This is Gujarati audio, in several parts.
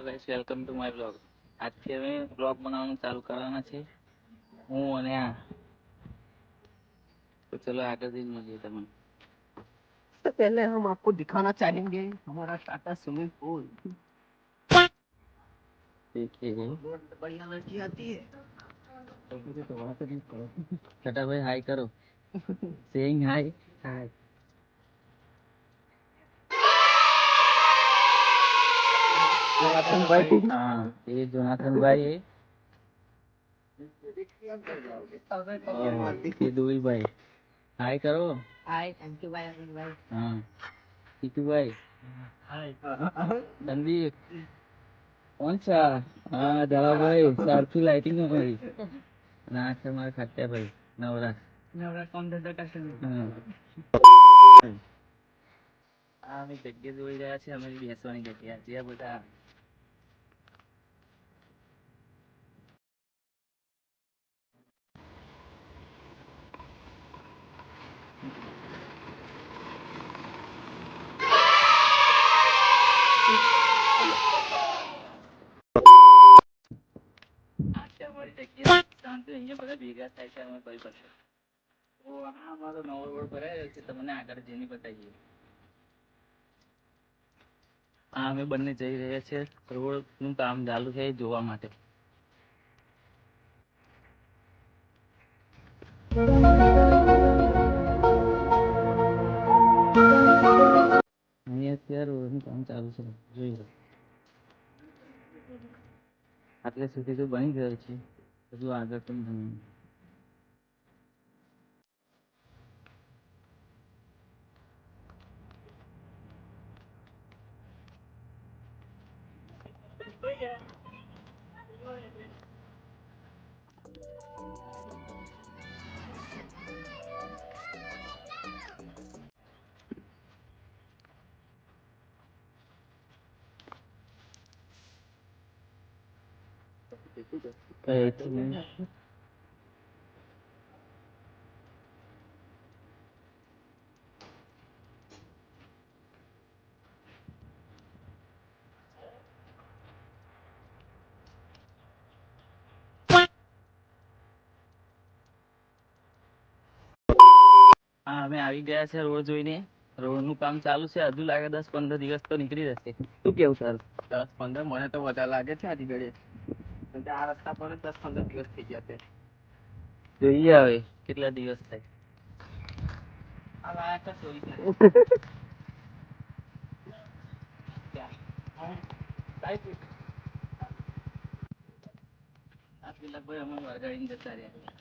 Hello guys, welcome to my blog. આજથી અમે બ્લોગ બનાવવાનું ચાલુ કરવાના છે, હું અને આ. तो चलो आगे दिन मिलिए तमन. सबसे पहले हम आपको दिखाना चाहेंगे हमारा टाटा स्विमिंग पूल। देखिए बढ़िया लड़की आती है तो मुझे तो वहां से नहीं करो. छठा भाई हाय करो. Saying hi. हाय. जोनाथन भाई। हाँ, ये जोनाथन भाई है. ये दुई भाई. हाय करो. हाय, थैंक यू भाई, अरुण भाई। हाँ, टीटू भाई. हाय. संदीप. कौन सा? हाँ, दला भाई. सारफी लाइटिंग में भाई. नाच हमारे खट्टे भाई. नवरा. नवरा कौन धंधा करते हैं? આ અમે જગ્યા જોઈ રહ્યા છે, અમે બેસવાની જગ્યા છે આ બધા. આ છે અમારી જગ્યા. શાંતિ અહીંયા બધા ભેગા થાય છે, અમે કોઈ પાસે. તો આ અમારો નવો રોડ ભરાયો છે, તમને આગળ જઈને બતાવીએ. આ અમે બંને જઈ રહ્યા છે રોડનું કામ ચાલુ છે એ જોવા માટે. અહીંયા અત્યારે રોડનું કામ ચાલુ છે, જોઈ લો. આટલે સુધી તો બની ગયો છે, હજુ આગળ પણ બનવાનું. કઈ નહીં. હા, અમે આવી ગયા છે રોડ જોઈને. રોડનું કામ ચાલુ છે, હજુ લાગે 10-15 દિવસ તો નીકળી જશે. શું કેવું તારું? 10-15 મને તો વધારે લાગે છે આજી ઘડી. આ રસ્તા પર 10-15 દિવસ થઈ ગયા છે। જોઈએ હવે કેટલા દિવસ થાય. આ લાયક જ જોઈ છે. આ પેલા ભાઈ અમે વળગાડીને જતા રહ્યા.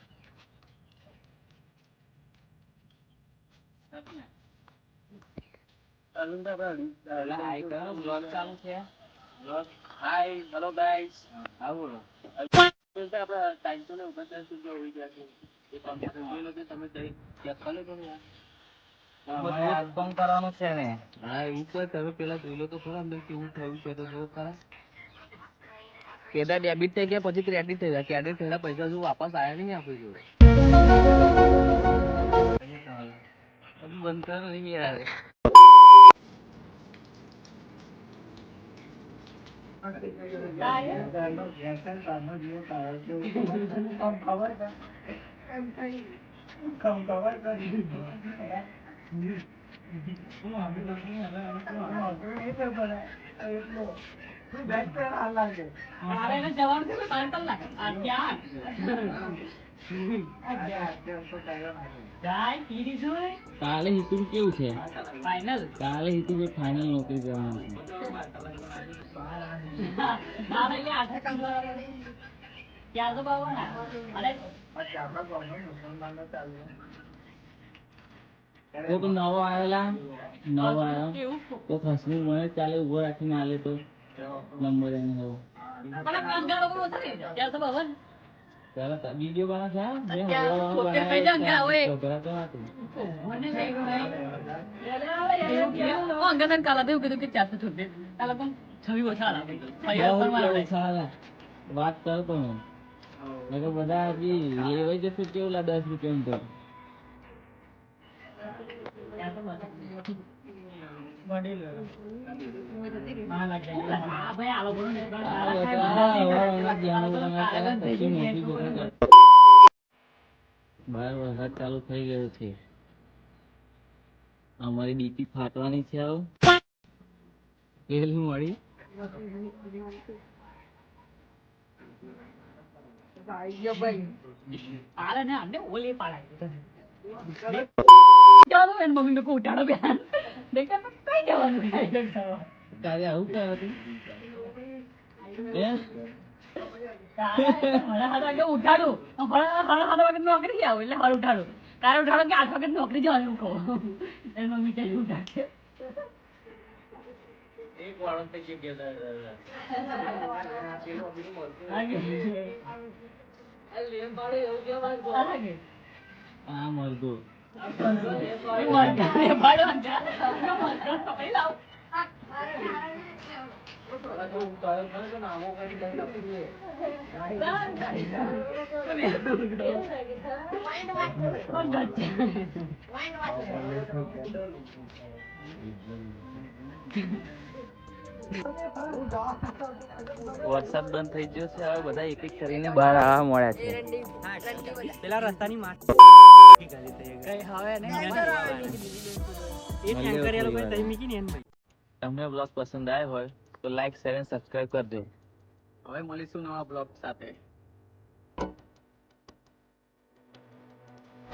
હાય કરો, બ્લોગ ચાલુ છે. Blog hi hello guys. હા બોલો. આપડા ટાઈમ ને 29 રૂપિયા હોઈ ગયા છે. એ પંખા જોઈ લો, તમે ચેક કરી લો યાર. હા, ફોન કરવાનો છે ને. હા, એવું કઈ તમે પેલા જોઈ લો તો ખરા અંદર કેવું થયું છે તો જો ખરા. પેલા ડેબિટ થઈ ગયા પછી ક્રેડિટ થઈ ગયા. ક્રેડિટ થયેલા પૈસા શું વાપસ આવ્યા નહીં આપણી જોડે. બંધ કરો નહીં યાર. કાલે હિતુ કેવું છે? ફાઇનલ. કાલે હિતુ ફાઇનલ નોકરી કરવાનું છે. તો નવો આવેલા નવો આવ્યો તો ખસમું મને ચાલે ઉભો રાખીને આલે તો નંબર એને નવો. વિડીયો વાત કરતો હું બધા લેવાઈ જશે કેવું 10 રૂપિયા તો બહાર વરસાદ ચાલુ થઈ ગયો છે. અમારી ડીપી ફાટવાની છે. આવું પેલું મળી તારે આવું કરે તું? હે? એક વાળો થઈ ગયો હા મરદો વરસાદ બંધ થઈ ગયો છે. હવે બધા એક એક કરીને બહાર આવવા મળ્યા છે. પેલા રસ્તાની માટી તમને બ્લોગ પસંદ આવ્યો હોય તો લાઈક શેર અને સબસ્ક્રાઇબ કરજો. હવે મળીશું નવા બ્લોગ સાથે.